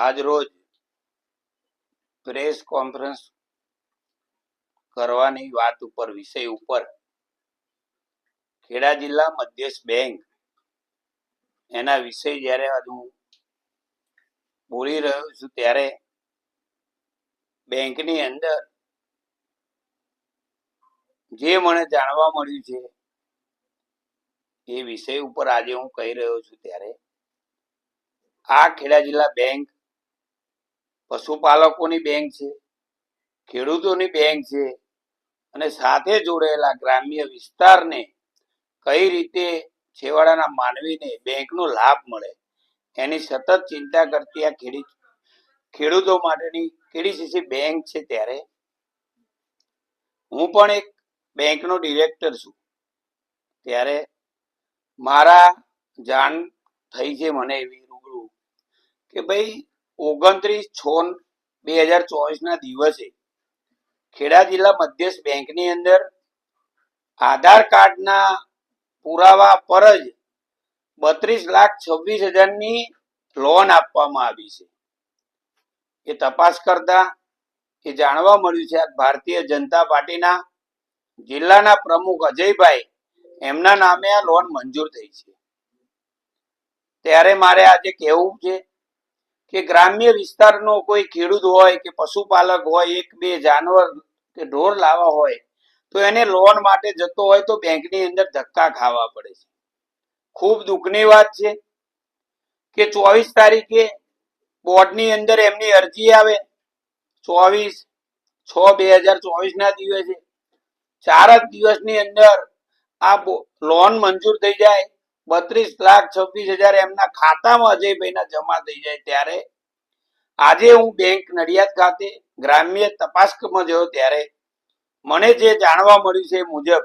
આજ રોજ press conference કરવાની વાત ઉપર વિષય ઉપર ખેડા જિલ્લા મધ્યસ્થ બેંક એના વિષય જ્યારે હું બોલી રહ્યો છું ત્યારે બેંકની અંદર જે મને જાણવા મળ્યું છે એ વિષય ઉપર આજે હું કહી રહ્યો છું ત્યારે આ ખેડા જિલ્લા બેંક પશુપાલકોની બેંક છે, ખેડૂતોની બેંક છે અને સાથે જોડાયેલા ગ્રામ્ય વિસ્તારને કઈ રીતે છેવાડાના માનવીને બેંકનો લાભ મળે એની સતત ચિંતા કરતી આ ખેડૂતો માટેની કેડીસીસી બેંક છે. ત્યારે હું પણ એક બેંકનો ડિરેક્ટર છું. ત્યારે મારા જાણ થઈ છે મને એવી રૂબરૂ કે ભાઈ 29/6/2024 ના દિવસે ખેડા જિલ્લા મધ્યસ્થ બેંકની અંદર આધાર કાર્ડના પુરાવા પર જ 32,26,000ની લોન આપવામાં આવી છે. એ તપાસ કરતા એ જાણવા મળ્યું છે આ ભારતીય જનતા પાર્ટીના જિલ્લાના પ્રમુખ અજયભાઈ એમના નામે આ લોન મંજૂર થઈ છે. ત્યારે મારે આજે કહેવું છે કે ગ્રામ્ય વિસ્તારનો કોઈ ખેડૂત હોય કે પશુપાલક હોય, એક બે જાનવર કે ઢોર લાવવા હોય તો એને લોન માટે જતો હોય તો બેંકની અંદર ધક્કા ખાવા પડે છે. ખૂબ દુઃખની વાત છે કે 24 તારીખે બોર્ડની અંદર એમની અરજી આવે 24/6/2024 ના દિવસે 4 જ દિવસની અંદર આ લોન મંજૂર થઈ જાય, 32,26,000 એમના ખાતામાં અજયભાઈના જમા થઈ જાય. ત્યારે આજે હું બેંક નડિયાદ ખાતે ગ્રામ્ય તપાસમાં ગયો ત્યારે મને જે જાણવા મળ્યું છે એ મુજબ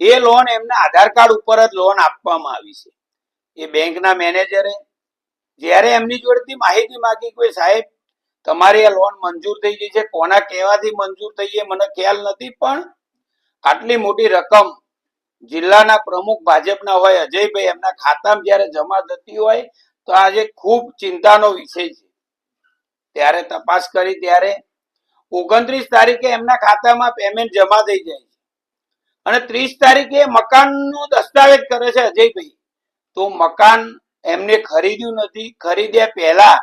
એ લોન એમના આધાર કાર્ડ ઉપર જ લોન આપવામાં આવી છે. એ બેંકના મેનેજરે જ્યારે એમની જોડેથી માહિતી માંગી કોઈ સાહેબ તમારી આ લોન મંજૂર થઈ ગઈ છે, કોના કહેવાથી મંજૂર થઈ છે મને ખ્યાલ નથી, પણ આટલી મોટી રકમ જિલ્લાના પ્રમુખ ભાજપના હોય અજયભાઈ એમના ખાતામાં જ્યારે જમા થતી હોય તો આજે ખૂબ ચિંતાનો વિષય છે. ત્યારે તપાસ કરી ત્યારે 29 તારીખે એમના ખાતામાં પેમેન્ટ જમા થઈ જાય છે અને 30 તારીખે મકાનનું દસ્તાવેજ કરે છે અજયભાઈ. તો મકાન એમને ખરીદ્યું નથી. ખરીદ્યા પહેલા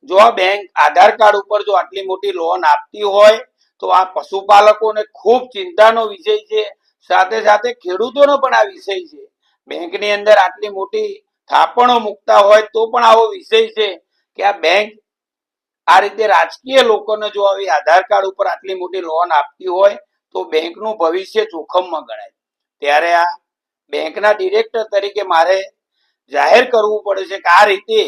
જો આ બેંક આધાર કાર્ડ ઉપર જો આટલી મોટી લોન આપતી હોય તો આ પશુપાલકોને ખૂબ ચિંતાનો વિષય છે. સાથે સાથે ખેડૂતોનો પણ આ વિષય છે. બેંકની અંદર આટલી મોટી થાપણો મૂકતા હોય તો પણ આવો વિષય છે કે આ બેંક આ રીતે રાજકીય લોકોને જો આવી આધાર કાર્ડ ઉપર આટલી મોટી લોન આપતી હોય તો બેંકનું ભવિષ્ય જોખમમાં ગણાય. ત્યારે આ બેંકના ડિરેક્ટર તરીકે મારે જાહેર કરવું પડે છે કે આ રીતે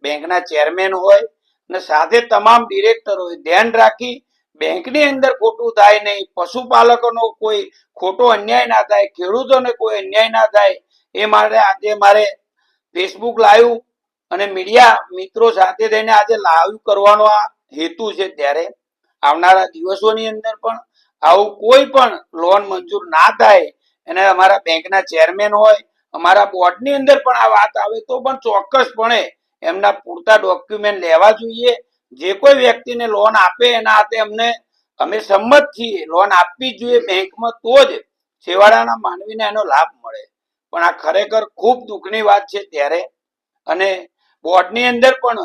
બેંકના ચેરમેન હોય અને સાથે તમામ ડિરેક્ટરો ધ્યાન રાખી બેંકની અંદર ખોટું થાય નહીં, પશુપાલકોનો કોઈ ખોટો અન્યાય ના થાય, ખેડૂતોને કોઈ અન્યાય ના થાય એ માટે આજે મારે ફેસબુક લાઈવ અને મીડિયા મિત્રો સાથે થઈને આજે લાઈવ કરવાનો આ હેતુ છે. ત્યારે આવનારા દિવસોની અંદર પણ આવું કોઈ પણ લોન મંજૂર ના થાય અને અમારા બેંકના ચેરમેન હોય, અમારા બોર્ડની અંદર પણ આ વાત આવે તો પણ ચોક્કસપણે એમના પૂરતા ડોક્યુમેન્ટ લેવા જોઈએ. જે કોઈ વ્યક્તિને લોન આપે એના હાથે અમે સંમત છીએ, લોન આપવી જોઈએ બેંકમાં તો જ છેવાડાના માનવીને એનો લાભ મળે. પણ આ ખરેખર ખૂબ દુઃખની વાત છે. ત્યારે અને બોર્ડની અંદર પણ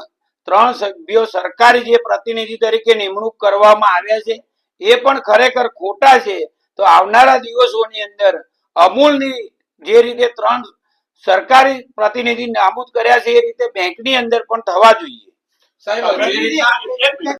3 સભ્યો સરકારી જે પ્રતિનિધિ તરીકે નિમણૂક કરવામાં આવ્યા છે એ પણ ખરેખર ખોટા છે. તો આવનારા દિવસોની અંદર અમૂલની જે રીતે 3 સરકારી પ્રતિનિધિ નાબૂદ કર્યા છે એ રીતે બેંકની અંદર પણ થવા જોઈએ. સાહેબ